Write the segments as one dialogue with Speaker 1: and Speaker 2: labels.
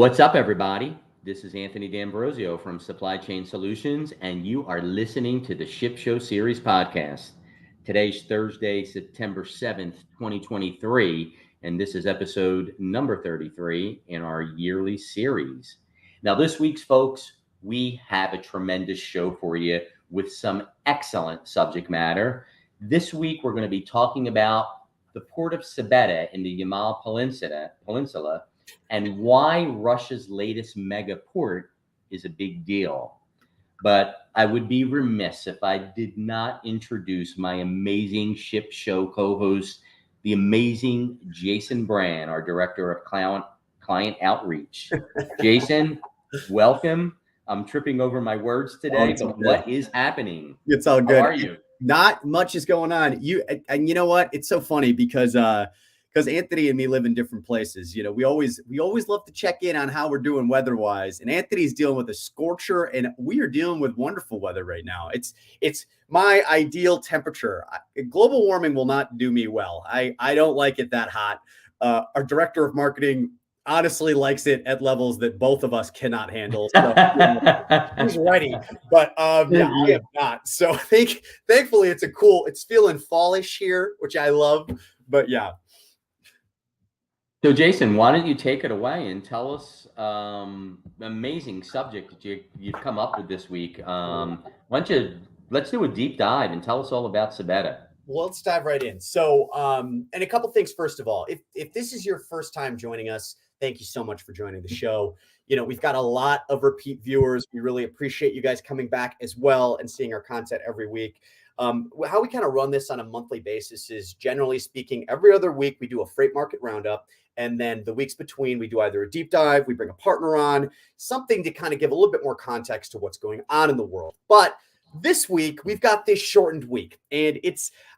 Speaker 1: What's up, everybody? This is Anthony D'Ambrosio from Supply Chain Solutions, and you are listening to the Ship Show Series podcast. Today's Thursday, September 7th, 2023, and this is episode number 33 in our yearly series. Now, this week's folks, we have a tremendous show for you with some excellent subject matter. This week, we're going to be talking about the port of Sabetta in the Yamal Peninsula and why Russia's latest mega port is a big deal. But I would be remiss if I did not introduce my amazing Ship Show co-host, the amazing Jason Brand, our Director of Client Outreach. Jason, welcome. I'm tripping over my words today, but what is happening?
Speaker 2: It's all good.
Speaker 1: How are you?
Speaker 2: Not much is going on. And you know what? It's so funny because Anthony and me live in different places. You know, we always love to check in on how we're doing weather-wise. And Anthony's dealing with a scorcher, and we are dealing with wonderful weather right now. It's my ideal temperature. Global warming will not do me well. I don't like it that hot. Our director of marketing honestly likes it at levels that both of us cannot handle. So he's ready, but yeah, I am not. So thankfully it's feeling fallish here, which I love. But yeah.
Speaker 1: So Jason, why don't you take it away and tell us amazing subject that you've come up with this week. Let's do a deep dive and tell us all about Sabetta.
Speaker 2: Well, let's dive right in. So, and a couple things. First of all, if this is your first time joining us, thank you so much for joining the show. You know, we've got a lot of repeat viewers. We really appreciate you guys coming back as well and seeing our content every week. How we kind of run this on a monthly basis is, generally speaking, every other week we do a freight market roundup. And then the weeks between, we do either a deep dive, we bring a partner on, something to kind of give a little bit more context to what's going on in the world. But this week, we've got this shortened week. And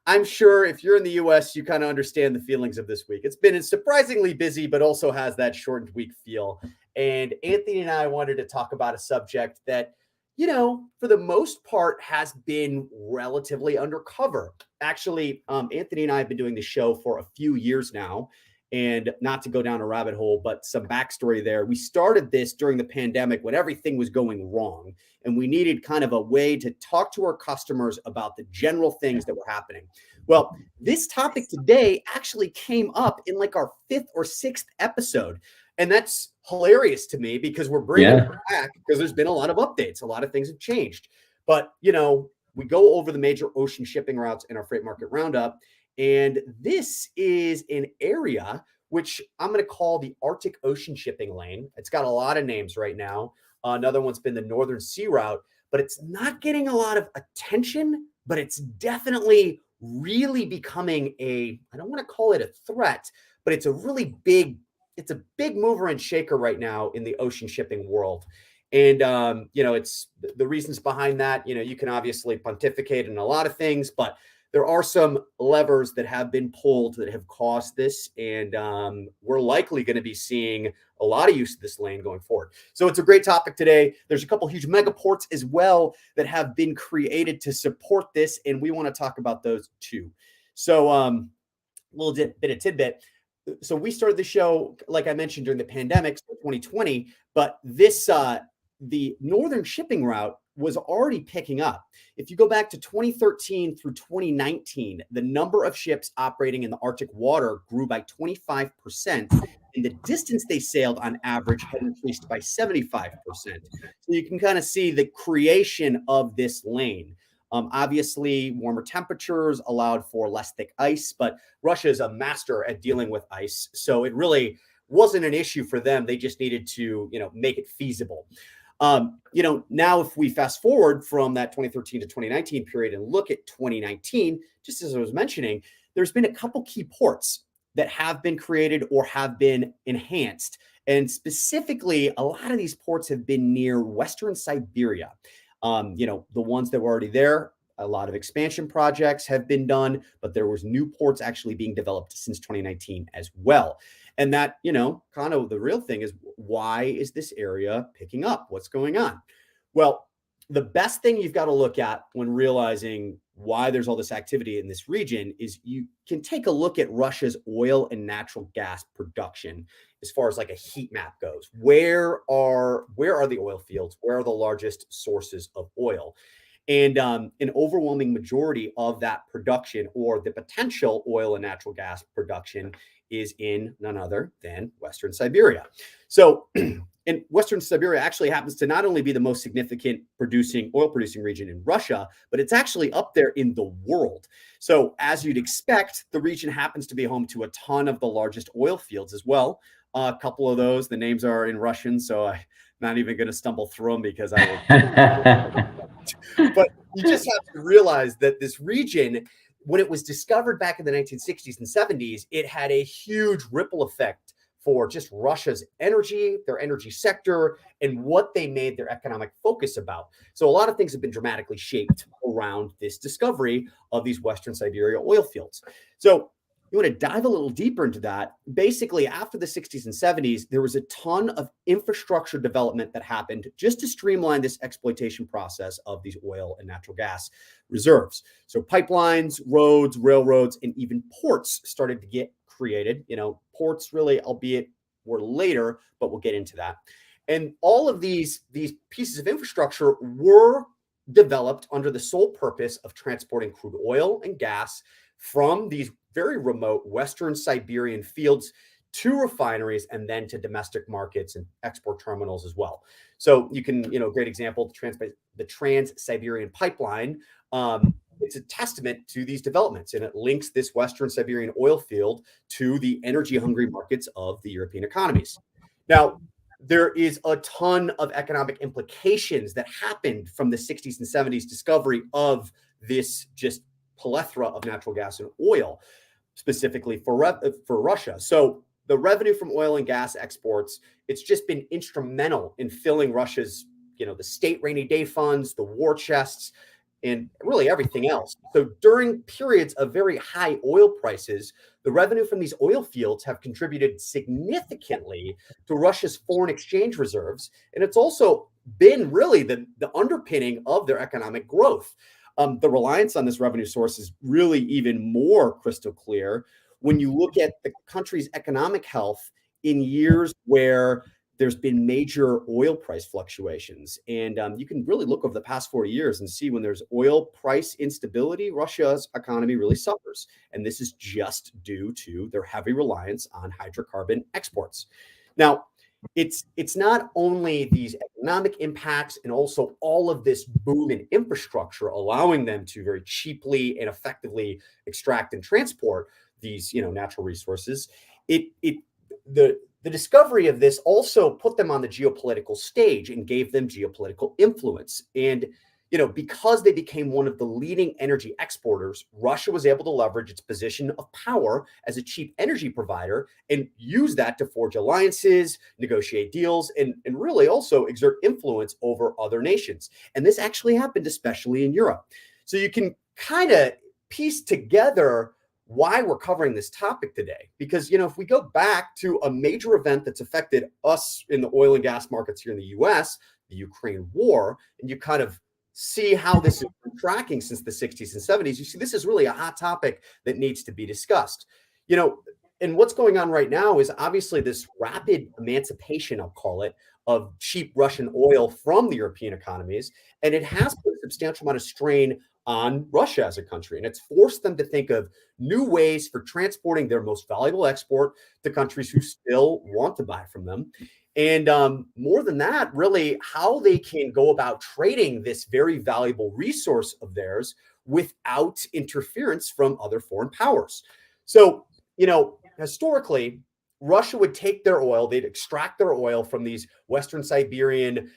Speaker 2: I'm sure if you're in the US, you kind of understand the feelings of this week. It's been surprisingly busy, but also has that shortened week feel. And Anthony and I wanted to talk about a subject that, you know, for the most part has been relatively undercover. Actually, Anthony and I have been doing the show for a few years now. And not to go down a rabbit hole, but some backstory there. We started this during the pandemic when everything was going wrong. And we needed kind of a way to talk to our customers about the general things that were happening. Well, this topic today actually came up in like our 5th or 6th episode. And that's hilarious to me because we're bringing it back because there's been a lot of updates. A lot of things have changed. But, you know, we go over the major ocean shipping routes in our freight market roundup. And this is an area which I'm going to call the Arctic Ocean shipping lane. It's got a lot of names right now. Another one's been the Northern Sea Route, but it's not getting a lot of attention, but it's definitely really becoming I don't want to call it a threat, but it's a big mover and shaker right now in the ocean shipping world. And, you know, it's the reasons behind that. You know, you can obviously pontificate in a lot of things, but there are some levers that have been pulled that have caused this, and we're likely going to be seeing a lot of use of this lane going forward. So it's a great topic today. There's a couple huge megaports as well that have been created to support this, and we want to talk about those too. So a little bit of tidbit. So we started the show, like I mentioned, during the pandemic, so 2020, but this the northern shipping route was already picking up. If you go back to 2013 through 2019, the number of ships operating in the Arctic water grew by 25%, and the distance they sailed on average had increased by 75%. So you can kind of see the creation of this lane. Obviously, warmer temperatures allowed for less thick ice, but Russia is a master at dealing with ice. So it really wasn't an issue for them. They just needed to, you know, make it feasible. You know, now if we fast forward from that 2013 to 2019 period and look at 2019, just as I was mentioning, there's been a couple key ports that have been created or have been enhanced. And specifically, a lot of these ports have been near Western Siberia. You know, the ones that were already there, a lot of expansion projects have been done, but there was new ports actually being developed since 2019 as well. And that, you know, kind of the real thing is, why is this area picking up? What's going on? Well, the best thing you've got to look at when realizing why there's all this activity in this region is you can take a look at Russia's oil and natural gas production as far as like a heat map goes. Where are the oil fields? Where are the largest sources of oil? And an overwhelming majority of that production or the potential oil and natural gas production is in none other than Western Siberia. So, and Western Siberia actually happens to not only be the most significant oil producing region in Russia, but it's actually up there in the world. So, as you'd expect, the region happens to be home to a ton of the largest oil fields as well. A couple of those, the names are in Russian, so I'm not even going to stumble through them because I will. But you just have to realize that this region, when it was discovered back in the 1960s and 70s, it had a huge ripple effect for just Russia's energy, their energy sector, and what they made their economic focus about. So a lot of things have been dramatically shaped around this discovery of these Western Siberia oil fields. So you want to dive a little deeper into that. Basically, after the 60s and 70s, there was a ton of infrastructure development that happened just to streamline this exploitation process of these oil and natural gas reserves. So pipelines, roads, railroads, and even ports started to get created. Ports really, albeit were later, but we'll get into that. And all of these pieces of infrastructure were developed under the sole purpose of transporting crude oil and gas from these very remote Western Siberian fields to refineries and then to domestic markets and export terminals as well. So you can, great example, the Trans-Siberian Pipeline. It's a testament to these developments, and it links this Western Siberian oil field to the energy-hungry markets of the European economies. Now, there is a ton of economic implications that happened from the 60s and 70s discovery of this just plethora of natural gas and oil, specifically for Russia. So the revenue from oil and gas exports, it's just been instrumental in filling Russia's, the state rainy day funds, the war chests, and really everything else. So during periods of very high oil prices, the revenue from these oil fields have contributed significantly to Russia's foreign exchange reserves. And it's also been really the underpinning of their economic growth. The reliance on this revenue source is really even more crystal clear when you look at the country's economic health in years where there's been major oil price fluctuations. And you can really look over the past 40 years and see when there's oil price instability, Russia's economy really suffers. And this is just due to their heavy reliance on hydrocarbon exports. Now, it's not only these economic impacts and also all of this boom in infrastructure, allowing them to very cheaply and effectively extract and transport these, natural resources. The discovery of this also put them on the geopolitical stage and gave them geopolitical influence. And, because they became one of the leading energy exporters, Russia was able to leverage its position of power as a cheap energy provider and use that to forge alliances, negotiate deals, and really also exert influence over other nations. And this actually happened, especially in Europe. So you can kind of piece together why we're covering this topic today. Because, if we go back to a major event that's affected us in the oil and gas markets here in the US, the Ukraine war, and you kind of see how this has been tracking since the 60s and 70s, you see this is really a hot topic that needs to be discussed. And what's going on right now is obviously this rapid emancipation, I'll call it, of cheap Russian oil from the European economies. And it has put a substantial amount of strain on Russia as a country. And it's forced them to think of new ways for transporting their most valuable export to countries who still want to buy from them. And more than that, really, how they can go about trading this very valuable resource of theirs without interference from other foreign powers. So, historically, Russia would take their oil, they'd extract their oil from these Western Siberian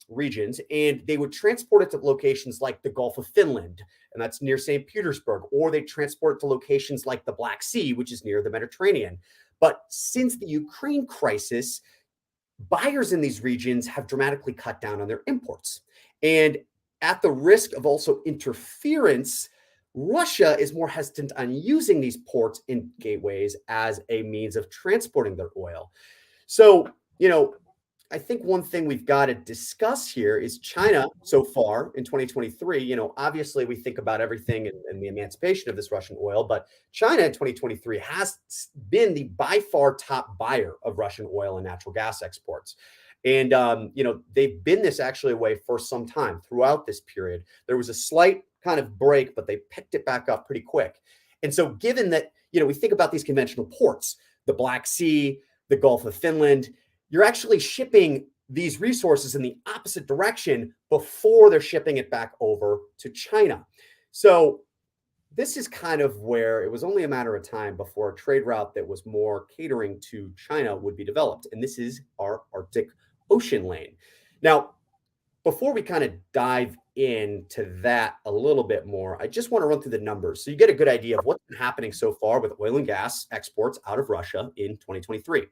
Speaker 2: regions, and they would transport it to locations like the Gulf of Finland, and that's near St. Petersburg, or they transport it to locations like the Black Sea, which is near the Mediterranean. But since the Ukraine crisis, buyers in these regions have dramatically cut down on their imports. And at the risk of also interference, Russia is more hesitant on using these ports and gateways as a means of transporting their oil. So, I think one thing we've got to discuss here is China so far in 2023. Obviously we think about everything and the emancipation of this Russian oil, but China in 2023 has been the by far top buyer of Russian oil and natural gas exports. And, they've been this actually way for some time throughout this period. There was a slight kind of break, but they picked it back up pretty quick. And so given that, we think about these conventional ports, the Black Sea, the Gulf of Finland, you're actually shipping these resources in the opposite direction before they're shipping it back over to China. So this is kind of where it was only a matter of time before a trade route that was more catering to China would be developed. And this is our Arctic Ocean lane. Now, before we kind of dive into that a little bit more, I just want to run through the numbers so you get a good idea of what's been happening so far with oil and gas exports out of Russia in 2023.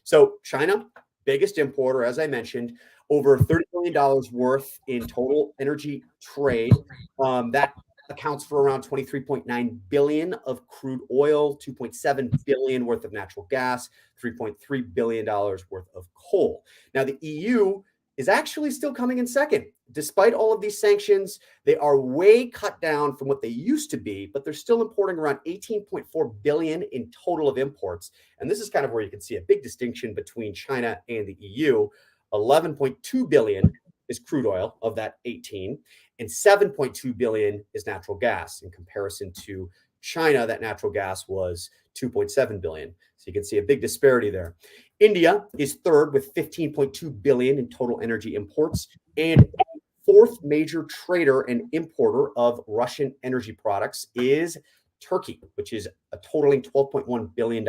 Speaker 2: So China, biggest importer, as I mentioned, over $30 billion worth in total energy trade. That accounts for around 23.9 billion of crude oil, 2.7 billion worth of natural gas, 3.3 billion dollars worth of coal. Now the EU is actually still coming in second. Despite all of these sanctions, they are way cut down from what they used to be, but they're still importing around 18.4 billion in total of imports. And this is kind of where you can see a big distinction between China and the EU. 11.2 billion is crude oil of that 18, and 7.2 billion is natural gas. In comparison to China, that natural gas was 2.7 billion. So you can see a big disparity there. India is third with 15.2 billion in total energy imports, and fourth major trader and importer of Russian energy products is Turkey, which is a totaling $12.1 billion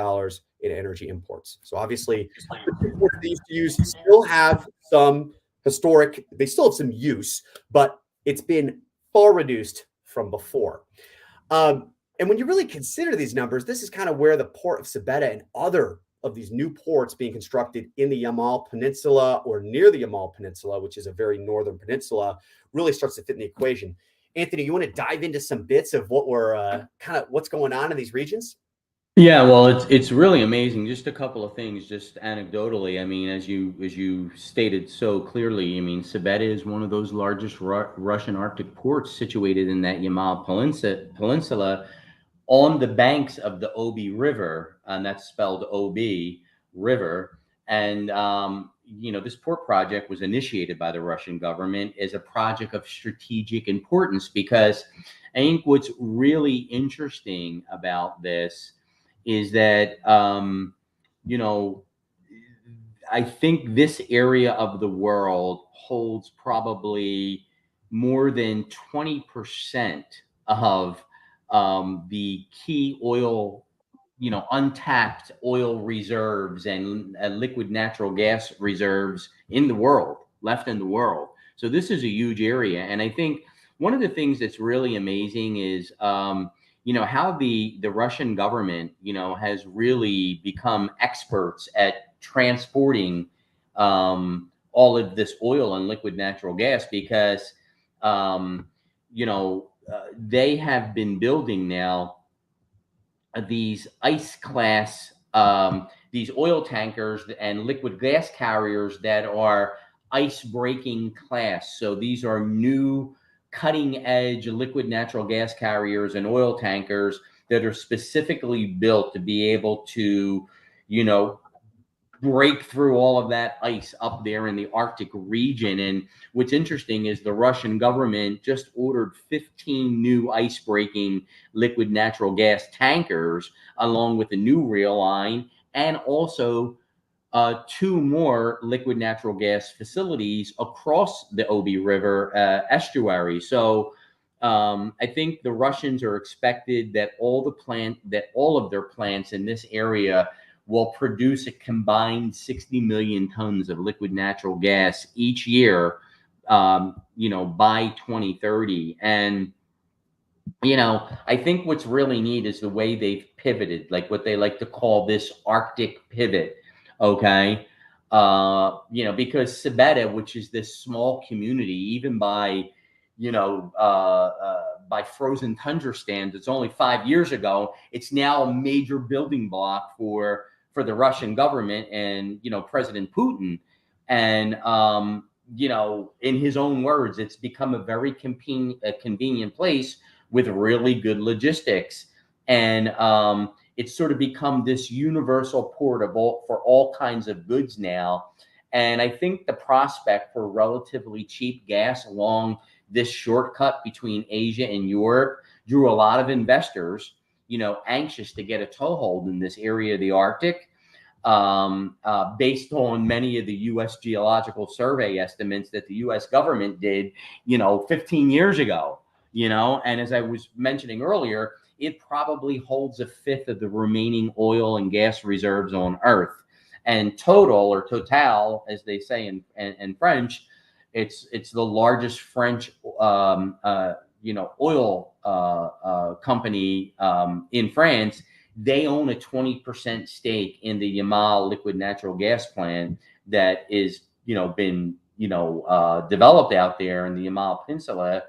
Speaker 2: in energy imports. So obviously, the imports they used to use still have some they still have some use, but it's been far reduced from before. And when you really consider these numbers, this is kind of where the port of Sabetta and other of these new ports being constructed in the Yamal Peninsula or near the Yamal Peninsula, which is a very northern peninsula, really starts to fit in the equation. Anthony, you want to dive into some bits of what we're what's going on in these regions?
Speaker 1: Yeah, well, it's really amazing. Just a couple of things, just anecdotally. I mean, as you stated so clearly, I mean, Sabetta is one of those largest Russian Arctic ports situated in that Yamal Peninsula on the banks of the Obi River, and that's spelled Ob River. And this port project was initiated by the Russian government as a project of strategic importance because I think what's really interesting about this is that I think this area of the world holds probably more than 20% of the key oil, untapped oil reserves and liquid natural gas reserves in the world, left in the world. So this is a huge area. And I think one of the things that's really amazing is, how the Russian government, has really become experts at transporting all of this oil and liquid natural gas because, they have been building now these ice class, these oil tankers and liquid gas carriers that are ice breaking class. So these are new cutting edge liquid natural gas carriers and oil tankers that are specifically built to be able to, break through all of that ice up there in the Arctic region. And what's interesting is the Russian government just ordered 15 new ice breaking liquid natural gas tankers, along with a new rail line, and also two more liquid natural gas facilities across the Obi River estuary. So I think the Russians are expected that all of their plants in this area will produce a combined 60 million tons of liquid natural gas each year, by 2030. And, I think what's really neat is the way they've pivoted, like what they like to call this Arctic pivot. Okay. Because Sabetta, which is this small community, even by, by frozen tundra stands, it's only 5 years ago. It's now a major building block for the Russian government and, President Putin. And, in his own words, it's become a very convenient place with really good logistics. And it's sort of become this universal port for all kinds of goods now. And I think the prospect for relatively cheap gas along this shortcut between Asia and Europe drew a lot of investors, anxious to get a toehold in this area of the Arctic, based on many of the U.S. Geological Survey estimates that the U.S. government did, 15 years ago. And as I was mentioning earlier, it probably holds a fifth of the remaining oil and gas reserves on Earth. And total, as they say in French, it's the largest French oil company in France. They own a 20% stake in the Yamal liquid natural gas plant that is been developed out there in the Yamal Peninsula.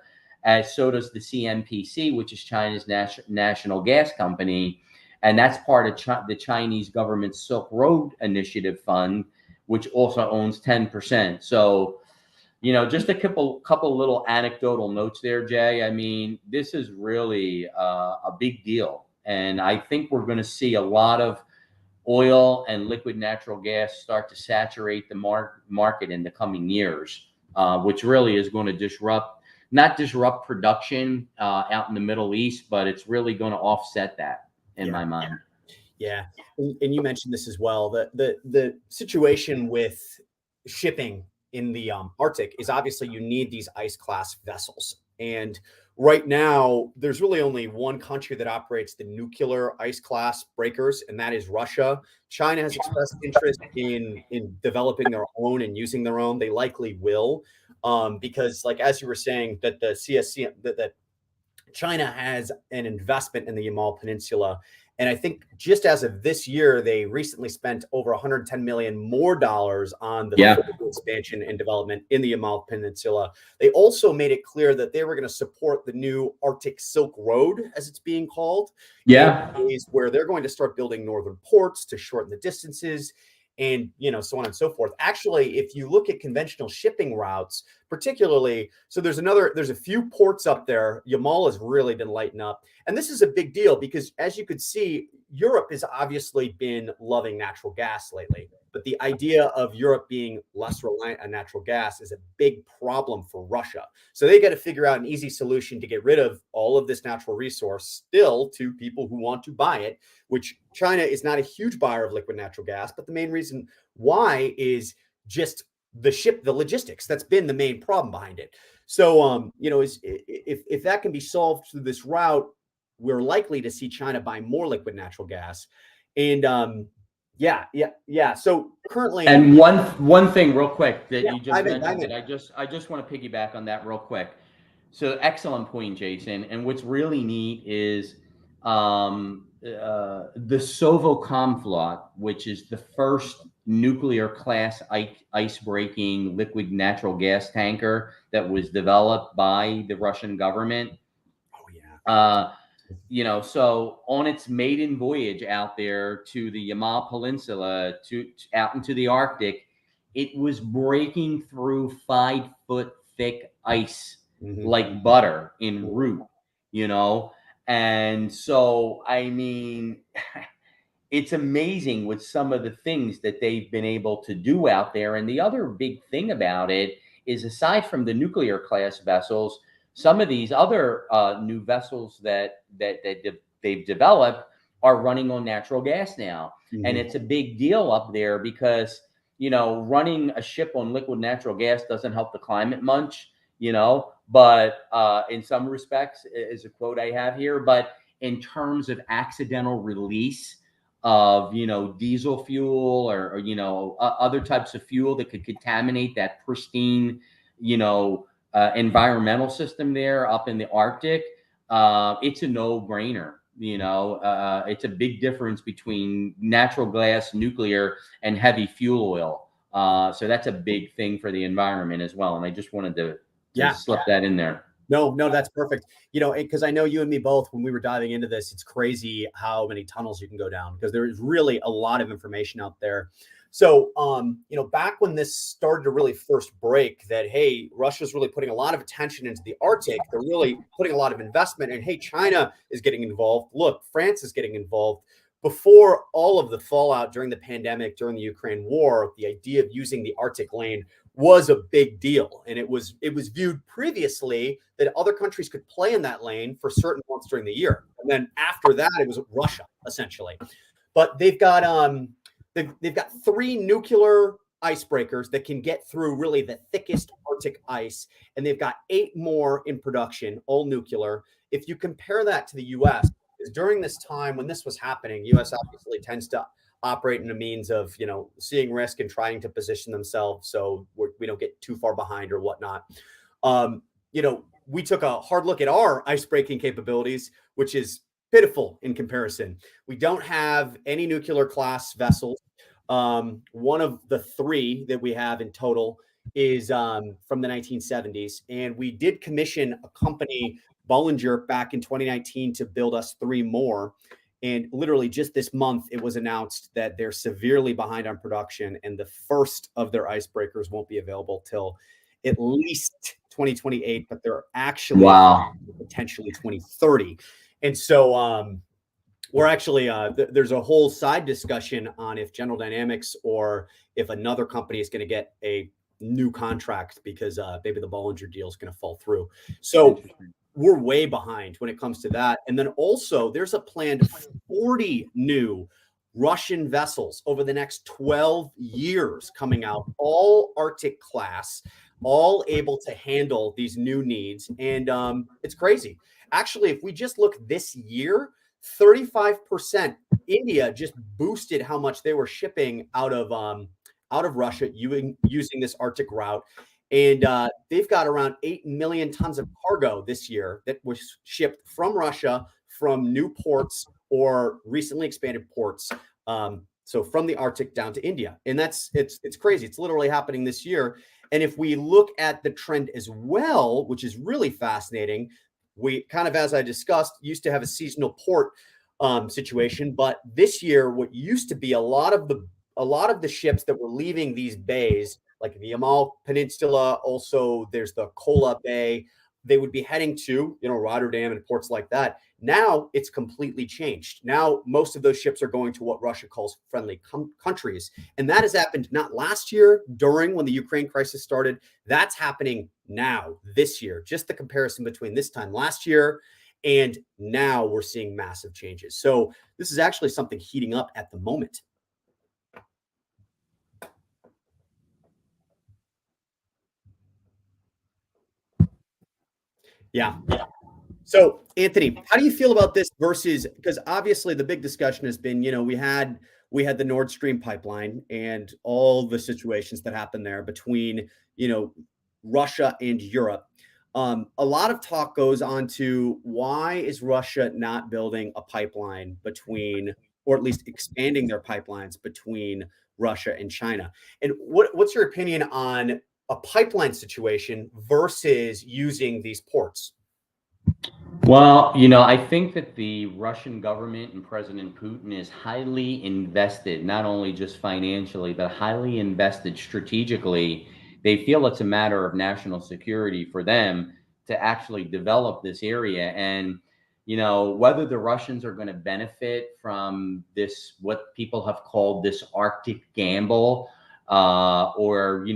Speaker 1: As so does the CNPC, which is China's national gas company. And that's part of the Chinese government's Silk Road Initiative Fund, which also owns 10%. So, just a couple little anecdotal notes there, Jay. I mean, this is really a big deal. And I think we're going to see a lot of oil and liquid natural gas start to saturate the market in the coming years, which really is going to not disrupt production out in the Middle East, but it's really going to offset that in my mind.
Speaker 2: Yeah. And you mentioned this as well. The situation with shipping in the Arctic is obviously you need these ice class vessels. And right now, there's really only one country that operates the nuclear ice class breakers, and that is Russia. China has expressed interest in developing their own and using their own. They likely will, because, like as you were saying, that the CSC that China has an investment in the Yamal Peninsula. And I think just as of this year, they recently spent over $110 million more on the expansion and development in the Yamal Peninsula. They also made it clear that they were going to support the new Arctic Silk Road, as it's being called. Where they're going to start building northern ports to shorten the distances, and so on and so forth. Actually, if you look at conventional shipping routes, particularly, so there's a few ports up there. Yamal has really been lighting up, and this is a big deal because, as you could see, Europe has obviously been loving natural gas lately. But the idea of Europe being less reliant on natural gas is a big problem for Russia. So they got to figure out an easy solution to get rid of all of this natural resource still to people who want to buy it, which China is not a huge buyer of liquid natural gas. But the main reason why is just the logistics. That's been the main problem behind it. So, if that can be solved through this route, we're likely to see China buy more liquid natural gas. And yeah. So currently,
Speaker 1: and one thing real quick that you just mentioned that I just want to piggyback on that real quick. So excellent point, Jason. And what's really neat is the Sovocomflot, which is the first nuclear class ice breaking liquid natural gas tanker that was developed by the Russian government. So on its maiden voyage out there to the Yamal Peninsula, out into the Arctic, it was breaking through 5-foot thick ice like butter en route, And so, I mean, it's amazing with some of the things that they've been able to do out there. And the other big thing about it is, aside from the nuclear class vessels, some of these other new vessels that they've developed are running on natural gas now. And it's a big deal up there because, running a ship on liquid natural gas doesn't help the climate much, but in some respects, is a quote I have here. But in terms of accidental release of, diesel fuel or other types of fuel that could contaminate that pristine, environmental system there up in the Arctic, it's a no-brainer. It's a big difference between natural gas, nuclear, and heavy fuel oil. So that's a big thing for the environment as well. And I just wanted to slip that in there.
Speaker 2: No, that's perfect. Because I know you and me both, when we were diving into this, it's crazy how many tunnels you can go down because there is really a lot of information out there. So, back when this started to really first break, that hey, Russia's really putting a lot of attention into the Arctic. They're really putting a lot of investment, and hey, China is getting involved. Look, France is getting involved. Before all of the fallout during the pandemic, during the Ukraine war, the idea of using the Arctic lane was a big deal, and it was viewed previously that other countries could play in that lane for certain months during the year, and then after that, it was Russia essentially. But they've got 3 nuclear icebreakers that can get through really the thickest Arctic ice, and they've got 8 more in production, all nuclear. If you compare that to the U.S., is during this time when this was happening, U.S. obviously tends to operate in a means of seeing risk and trying to position themselves so we don't get too far behind or whatnot. Um, we took a hard look at our ice breaking capabilities, which is pitiful in comparison. We don't have any nuclear class vessels. One of the 3 that we have in total is from the 1970s, and we did commission a company, Bollinger, back in 2019 to build us 3 more. And literally just this month, it was announced that they're severely behind on production, and the first of their icebreakers won't be available till at least 2028, but they're actually potentially 2030. And so we're actually there's a whole side discussion on if General Dynamics or if another company is going to get a new contract because maybe the Bollinger deal is going to fall through. So we're way behind when it comes to that. And then also there's a planned 40 new Russian vessels over the next 12 years coming out, all Arctic class, all able to handle these new needs. And it's crazy. Actually, if we just look this year, 35%, India just boosted how much they were shipping out of Russia using this Arctic route. And they've got around 8 million tons of cargo this year that was shipped from Russia, from new ports or recently expanded ports. So from the Arctic down to India. And it's crazy. It's literally happening this year. And if we look at the trend as well, which is really fascinating, we kind of, as I discussed, used to have a seasonal port situation. But this year, what used to be a lot of the ships that were leaving these bays, like the Yamal Peninsula, also there's the Kola Bay, they would be heading to, Rotterdam and ports like that. Now it's completely changed. Now most of those ships are going to what Russia calls friendly countries. And that has happened not last year during when the Ukraine crisis started. That's happening now this year. Just the comparison between this time last year and now, we're seeing massive changes. So this is actually something heating up at the moment. Yeah. So, Anthony, how do you feel about this versus, because obviously the big discussion has been, we had the Nord Stream pipeline and all the situations that happened there between, Russia and Europe. A lot of talk goes on to why is Russia not building a pipeline between, or at least expanding their pipelines between Russia and China? And what's your opinion on a pipeline situation versus using these ports?
Speaker 1: Well, I think that the Russian government and President Putin is highly invested, not only just financially, but highly invested strategically. They feel it's a matter of national security for them to actually develop this area. And, whether the Russians are going to benefit from this, what people have called this Arctic gamble, or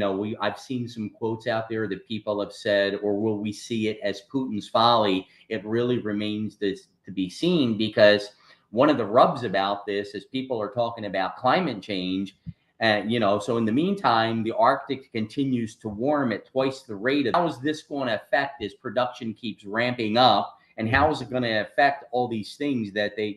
Speaker 1: I've seen some quotes out there that people have said, or will we see it as Putin's folly? It really remains to be seen, because one of the rubs about this is people are talking about climate change, and so in the meantime the Arctic continues to warm at twice the rate. How is this going to affect as production keeps ramping up, and how is it going to affect all these things that they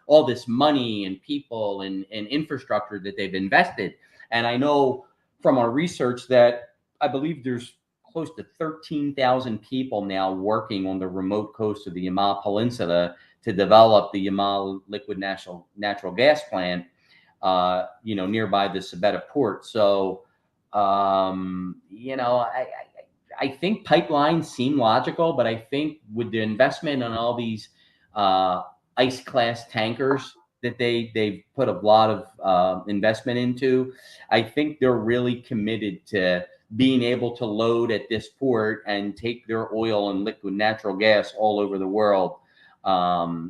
Speaker 1: all this money and people and infrastructure that they've invested? And I know from our research that I believe there's close to 13,000 people now working on the remote coast of the Yamal Peninsula to develop the Yamal liquid natural gas plant, nearby the Sabetta port. So, I think pipelines seem logical, but I think with the investment on all these ice class tankers that they've put a lot of investment into. I think they're really committed to being able to load at this port and take their oil and liquid natural gas all over the world. That's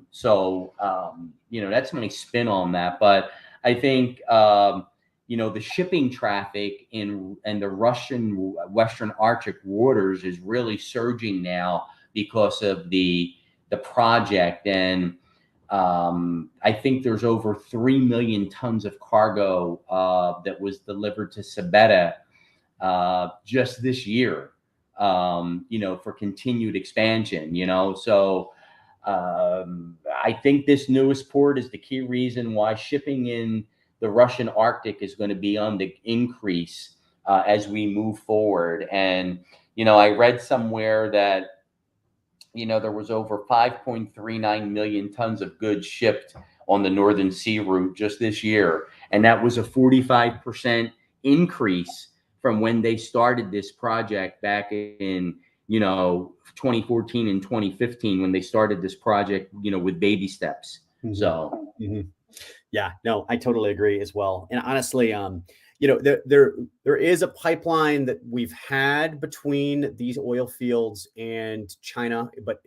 Speaker 1: my spin on that. But I think, the shipping traffic in the Russian Western Arctic waters is really surging now because of the project. And I think there's over 3 million tons of cargo that was delivered to Sabetta just this year, for continued expansion, So I think this newest port is the key reason why shipping in the Russian Arctic is going to be on the increase as we move forward. And, I read somewhere that, there was over 5.39 million tons of goods shipped on the Northern Sea route just this year. And that was a 45% increase from when they started this project back in, 2014 and 2015, when they started this project, with baby steps.
Speaker 2: Mm-hmm.
Speaker 1: So,
Speaker 2: yeah, no, I totally agree as well. And honestly, there is a pipeline that we've had between these oil fields and China, but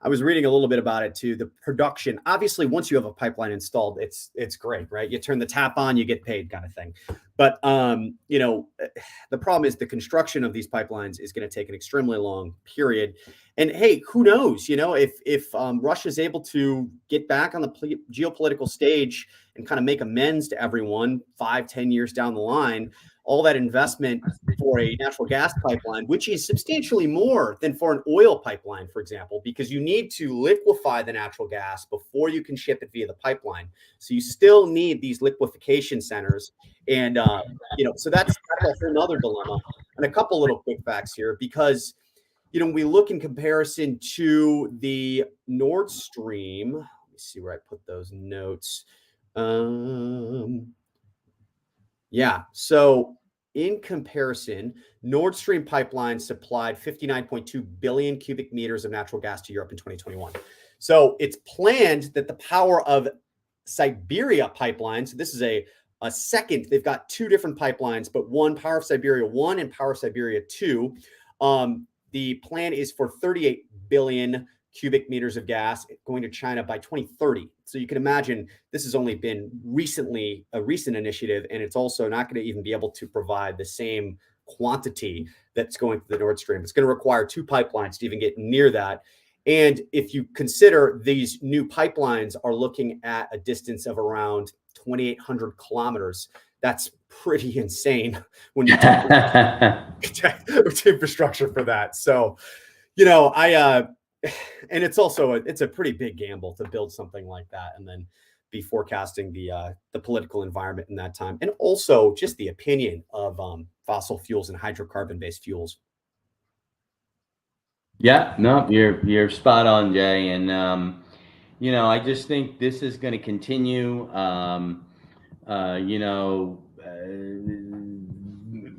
Speaker 2: I was reading a little bit about it too. The production, obviously, once you have a pipeline installed, it's great, right? You turn the tap on, you get paid, kind of thing. But the problem is the construction of these pipelines is going to take an extremely long period. And hey, who knows? If Russia's able to get back on the geopolitical stage and kind of make amends to everyone 5-10 years down the line, all that investment for a natural gas pipeline, which is substantially more than for an oil pipeline, for example, because you need to liquefy the natural gas before you can ship it via the pipeline. So you still need these liquefaction centers. And, so that's another dilemma. And a couple little quick facts here, because, we look in comparison to the Nord Stream. Let me see where I put those notes. Yeah. So in comparison, Nord Stream pipeline supplied 59.2 billion cubic meters of natural gas to Europe in 2021. So it's planned that the Power of Siberia pipeline, so this is a second, they've got two different pipelines, but one, Power of Siberia 1 and Power of Siberia 2. The plan is for 38 billion cubic meters of gas going to China by 2030. So you can imagine this has only been a recent initiative, and it's also not going to even be able to provide the same quantity that's going through the Nord Stream. It's going to require two pipelines to even get near that. And if you consider these new pipelines are looking at a distance of around 2,800 kilometers, that's pretty insane when you take infrastructure for that. So, and it's also it's a pretty big gamble to build something like that and then be forecasting the political environment in that time, and also just the opinion of fossil fuels and hydrocarbon based fuels.
Speaker 1: Yeah, no, you're spot on, Jay. And I just think this is going to continue.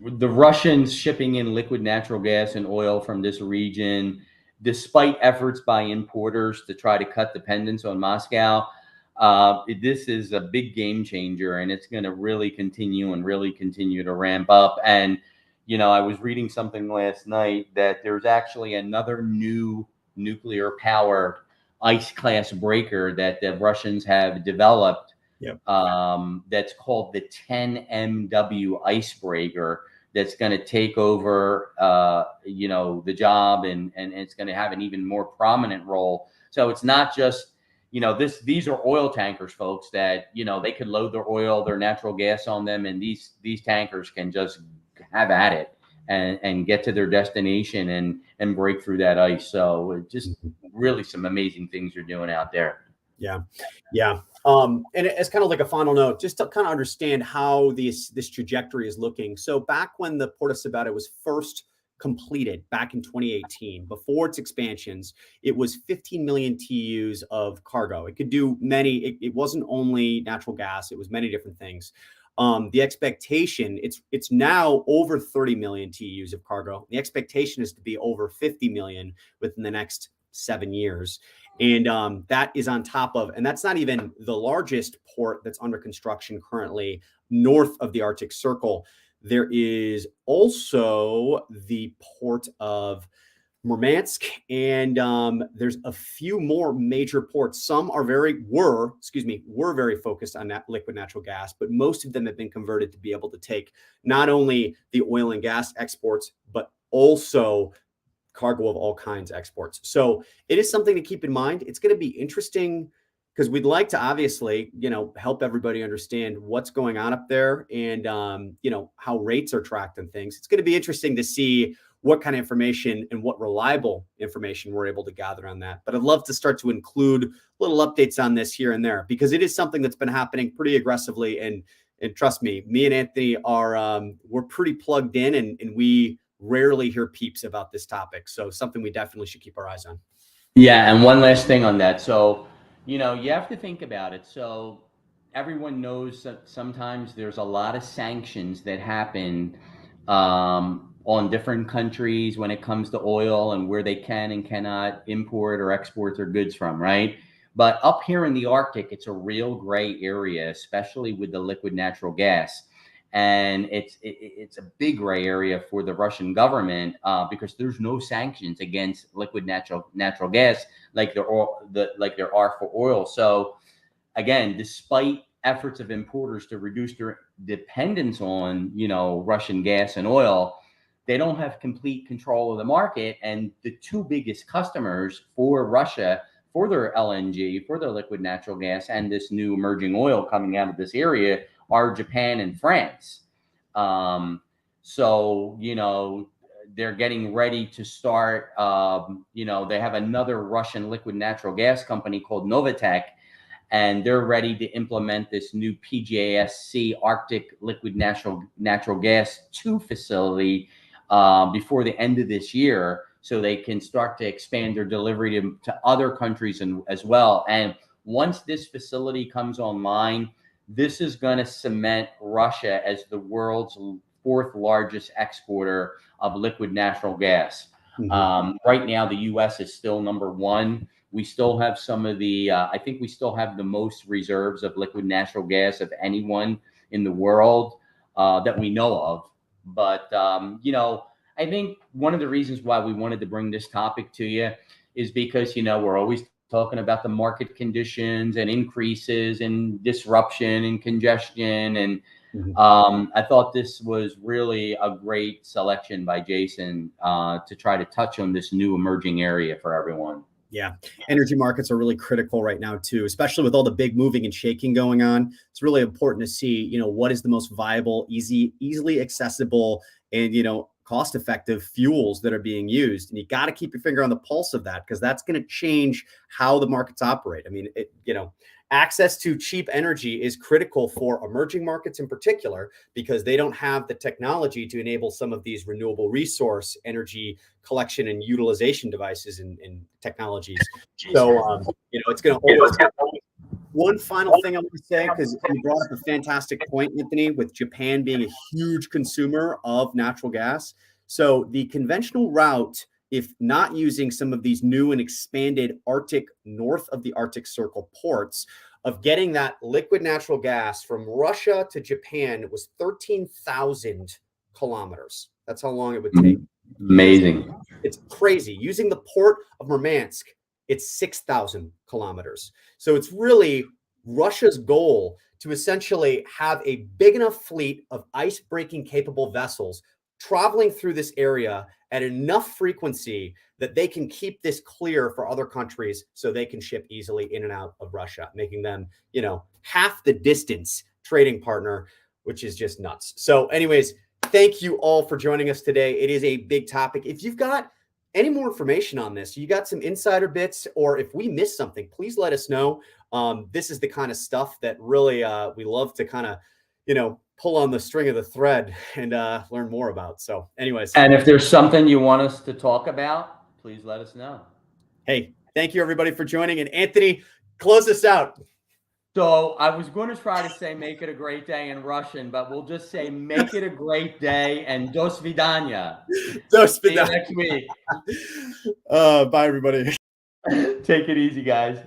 Speaker 1: The Russians shipping in liquid natural gas and oil from this region, despite efforts by importers to try to cut dependence on Moscow. This is a big game changer, and it's going to really continue to ramp up. And, I was reading something last night that there's actually another new nuclear powered ice class breaker that the Russians have developed.
Speaker 2: Yep.
Speaker 1: That's called the 10 MW icebreaker, that's going to take over, the job, and it's going to have an even more prominent role. So it's not just, these are oil tankers, folks, that, they could load their oil, their natural gas on them, and these tankers can just have at it and get to their destination and break through that ice. So just really some amazing things you're doing out there.
Speaker 2: Yeah. And it's kind of like a final note, just to kind of understand how this trajectory is looking. So back when the Port of Sabetta was first completed back in 2018, before its expansions, it was 15 million TEUs of cargo. It could do many. It wasn't only natural gas; it was many different things. The expectation, it's now over 30 million TEUs of cargo. The expectation is to be over 50 million within the next 7 years. And that is on top of, and that's not even the largest port that's under construction currently north of the Arctic Circle. There is also the port of Murmansk, and there's a few more major ports. Some were very focused on that liquid natural gas, but most of them have been converted to be able to take not only the oil and gas exports, but also cargo of all kinds exports. So it is something to keep in mind. It's going to be interesting because we'd like to obviously, help everybody understand what's going on up there and, how rates are tracked and things. It's going to be interesting to see what kind of information and what reliable information we're able to gather on that. But I'd love to start to include little updates on this here and there, because it is something that's been happening pretty aggressively. And trust me and Anthony are, we're pretty plugged in, and we rarely hear peeps about this topic. So something we definitely should keep our eyes on.
Speaker 1: Yeah. And one last thing on that. So, you have to think about it. So everyone knows that sometimes there's a lot of sanctions that happen on different countries when it comes to oil and where they can and cannot import or export their goods from, right? But up here in the Arctic, it's a real gray area, especially with the liquid natural gas. And it's a big gray area for the Russian government because there's no sanctions against liquid natural gas like there are for oil. So again, despite efforts of importers to reduce their dependence on Russian gas and oil, they don't have complete control of the market. And the two biggest customers for Russia, for their LNG, for their liquid natural gas, and this new emerging oil coming out of this area, are Japan and France. So, they're getting ready to start, they have another Russian liquid natural gas company called Novatek, and they're ready to implement this new PGASC Arctic Liquid Natural Gas 2 facility before the end of this year, so they can start to expand their delivery to other countries as well. And once this facility comes online, this is going to cement Russia as the world's fourth largest exporter of liquid natural gas. Mm-hmm. Right now, the U.S. is still number one. We still have some of the, I think we still have the most reserves of liquid natural gas of anyone in the world that we know of. But, I think one of the reasons why we wanted to bring this topic to you is because, we're always talking about the market conditions and increases and disruption and congestion. And I thought this was really a great selection by Jason to try to touch on this new emerging area for everyone.
Speaker 2: Yeah. Energy markets are really critical right now, too, especially with all the big moving and shaking going on. It's really important to see, what is the most viable, easily accessible, and, cost-effective fuels that are being used. And you got to keep your finger on the pulse of that, because that's going to change how the markets operate. I mean, access to cheap energy is critical for emerging markets in particular, because they don't have the technology to enable some of these renewable resource energy collection and utilization devices and technologies. So, it's going to one final thing I want to say, because you brought up a fantastic point, Anthony, with Japan being a huge consumer of natural gas. So the conventional route, if not using some of these new and expanded north of the Arctic Circle ports, of getting that liquid natural gas from Russia to Japan, was 13,000 kilometers. That's how long it would take.
Speaker 1: Amazing.
Speaker 2: It's crazy. Using the port of Murmansk, it's 6,000 kilometers. So it's really Russia's goal to essentially have a big enough fleet of ice-breaking capable vessels traveling through this area at enough frequency that they can keep this clear for other countries, so they can ship easily in and out of Russia, making them, half the distance trading partner, which is just nuts. So anyways, thank you all for joining us today. It is a big topic. If you've got any more information on this, you got some insider bits, or if we missed something, please let us know. This is the kind of stuff that really we love to kind of, pull on the string of the thread and learn more about. So anyways.
Speaker 1: And if there's something you want us to talk about, please let us know.
Speaker 2: Hey, thank you everybody for joining. And Anthony, close us out.
Speaker 1: So I was going to try to say make it a great day in Russian, but we'll just say make it a great day and do svidaniya.
Speaker 2: Do svidaniya.
Speaker 1: See you next week.
Speaker 2: Bye, everybody.
Speaker 1: Take it easy, guys.